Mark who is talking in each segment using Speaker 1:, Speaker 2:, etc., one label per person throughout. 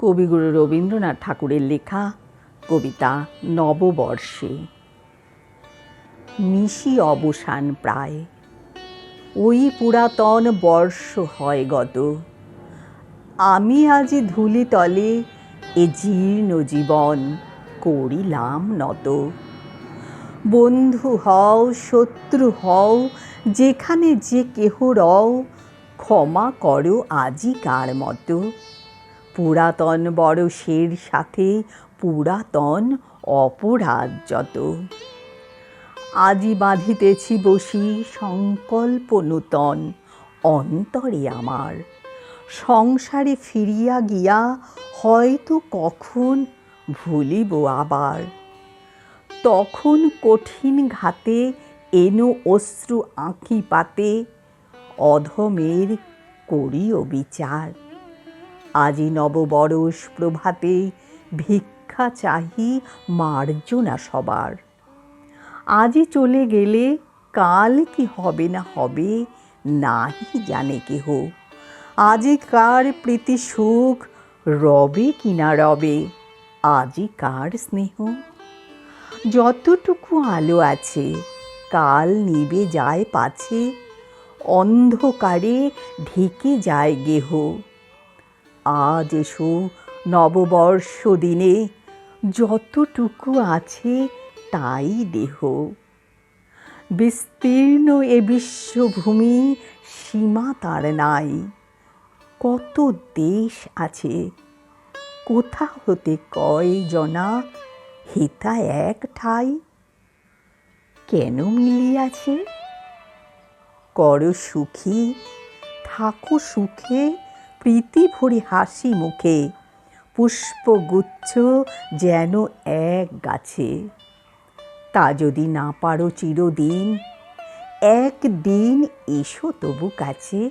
Speaker 1: কবিগুরু রবীন্দ্রনাথ ঠাকুরের লেখা কবিতা নববর্ষে। নিশি অবসান প্রায়, ওই পুরাতন বর্ষ হয় গত। আমি আজি ধূলিতলে এ জীর্ণ জীবন করিলাম নত। বন্ধু হও শত্রু হও, যেখানে যে কেহ রও, ক্ষমা করো আজিকার মতো। পুরাতন বরষের সাথে পুরাতন অপরাধ যত। আজি বাঁধিতেছি বসি সংকল্প নূতন অন্তরে আমার। সংসারে ফিরিয়া গিয়া হয়তো কখন ভুলিব আবার। তখন কঠিন ঘাতে এনো অশ্রু আঁখি পাতে, অধমের করিও বিচার। আজি নববরষ প্রভাতে ভিক্ষা চাহি মার্জনা সবার। আজি চলে গেলে কাল কি হবে না হবে, নাহি জানে কেহ। আজিকার প্রীতি সুখ রবে কি না রবে, আজিকার স্নেহ। যতটুকু আলো আছে কাল নিবে যায় পাছে, অন্ধকারে ঢেকে যায় গেহ। আজ এসো নববর্ষ দিনে, যতটুকু আছে তাই দেহ। বিস্তীর্ণ এ বিশ্বভূমি সীমা তার নাই। কত দেশ আছে, কোথা হতে কয় জনা হেতা এক ঠাই। কেন মিলিয়াছে? করো সুখী, থাকো সুখে, প্রীতি ভরে হাসি মুখে। পুষ্পগুচ্ছ যেন এক গাছে। তা যদি না পারো চিরদিন, একদিন এসো তবু কাছে।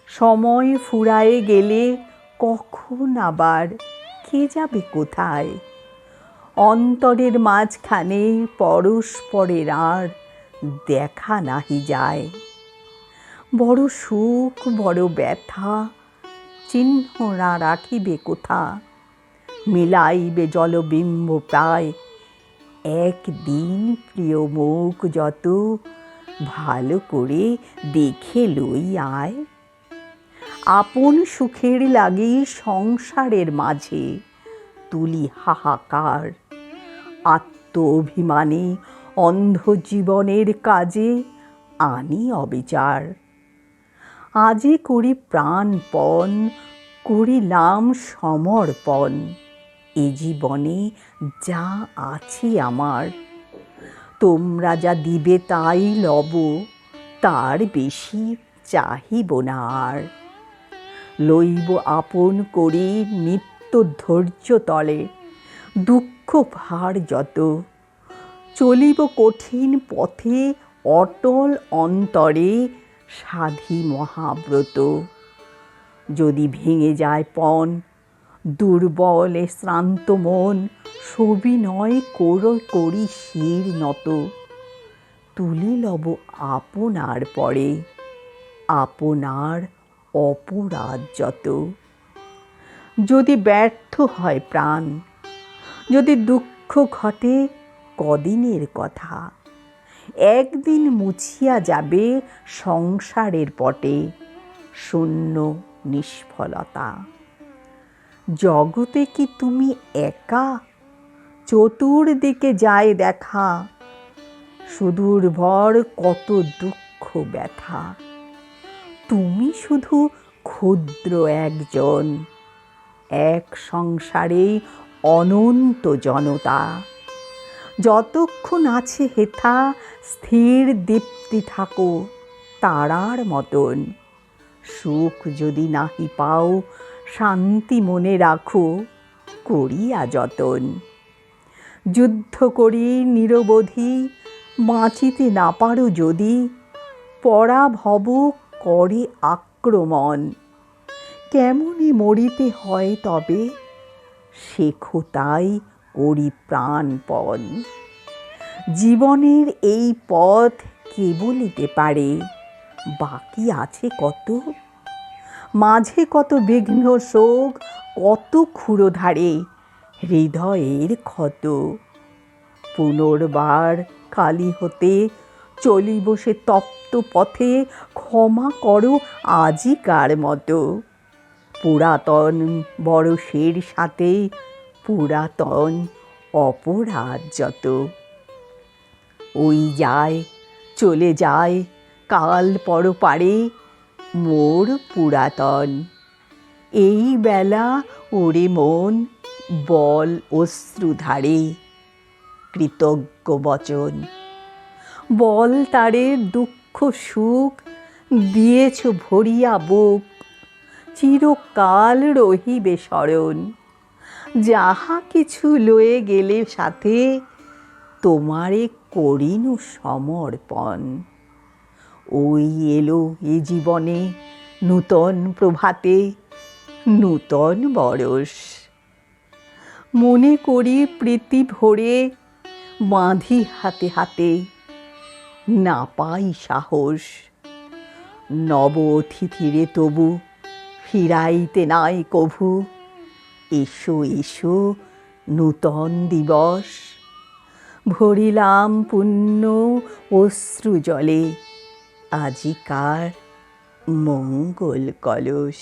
Speaker 1: সময় ফুরায়ে গেলে কখন আবার কে যাবে কোথায়। অন্তরের মাঝখানে পরস্পরের আর দেখা নাহি যায়। বড় সুখ বড় ব্যথা চিহ্ন না রাখিবে কোথা। মিলাইবে জলবিম্ব প্রায়, একদিন প্রিয় মুখ যত ভালো করে দেখে লই আয়। আপন সুখের লাগি সংসারের মাঝে তুলি হাহাকার। আত্ম অভিমানে অন্ধ জীবনের কাজে আনি অবিচার। আজি করি প্রাণপণ, করিলাম সমর্পণ। এ জীবনে যা আছে আমার, তোমরা যা দিবে তাই লব, তার বেশি চাহিব না আর। লইব আপন করি নিত্য ধৈর্য তলে, দুঃখ ভার যত। চলিব কঠিন পথে অটল অন্তরে, সাধি মহাব্রত। যদি ভেঙে যায় পণ, দুর্বল শ্রান্ত মন, সবিনয় করি শির নত। তুলি লব আপনার পরে, আপনার অপরাধ যত। যদি ব্যর্থ হয় প্রাণ, যদি দুঃখ ঘটে কদিনের কথা, একদিন মুছিয়া যাবে সংসারের পটে শূন্য নিষ্ফলতা। জগতে কি তুমি একা? চতুর্দিকে যায় দেখা, সুদূরভর কত দুঃখ ব্যথা। তুমি শুধু ক্ষুদ্র একজন, এক সংসারে অনন্ত জনতা। যতক্ষণ আছে হেথা স্থির দীপ্তি থাকো তারার মতন। সুখ যদি নাহি পাও শান্তি মনে রাখো, করিয়া যতন। যুদ্ধ করি নিরবধি, বাঁচিতে না পারো যদি, পরাভব করে আক্রমণ। কেমনে মরিতে হয় তবে, শেখো তাই করি প্রাণপণ। জীবনের এই পথ কে বলিতে পারে, বাকি আছে কত। মাঝে কত বিঘ্ন শোক, কত ক্ষুরধারে হৃদয়ের ক্ষত। পুনর্বার কালী হতে চলিব সে তপ্ত পথে, ক্ষমা করো আজিকার মতো। পুরাতন বরষের সাথে পুরাতন অপরাধ যত। ওই যায় চলে যায় কাল পরপারে মোর পুরাতন। এই বেলা ওরে মন বল অশ্রুধারে কৃতজ্ঞ বচন। বল তারে দুঃখ সুখ দিয়েছ ভরিয়া বুক, চিরকাল রহিবে স্মরণ। যাহা কিছু লয়ে গেলে সাথে তোমারে করিনু সমর্পণ। ওই এলো এ জীবনে নূতন প্রভাতে নূতন বরষ। মনে করি প্রীতি ভরে বাঁধি হাতে হাতে, না পাই সাহস। নব অতিথিরে তবু ফিরাইতে নাই কভু। এসো এসো নূতন দিবস, ভরিলাম পুণ্য অশ্রু জলে আজিকার মঙ্গল কলস।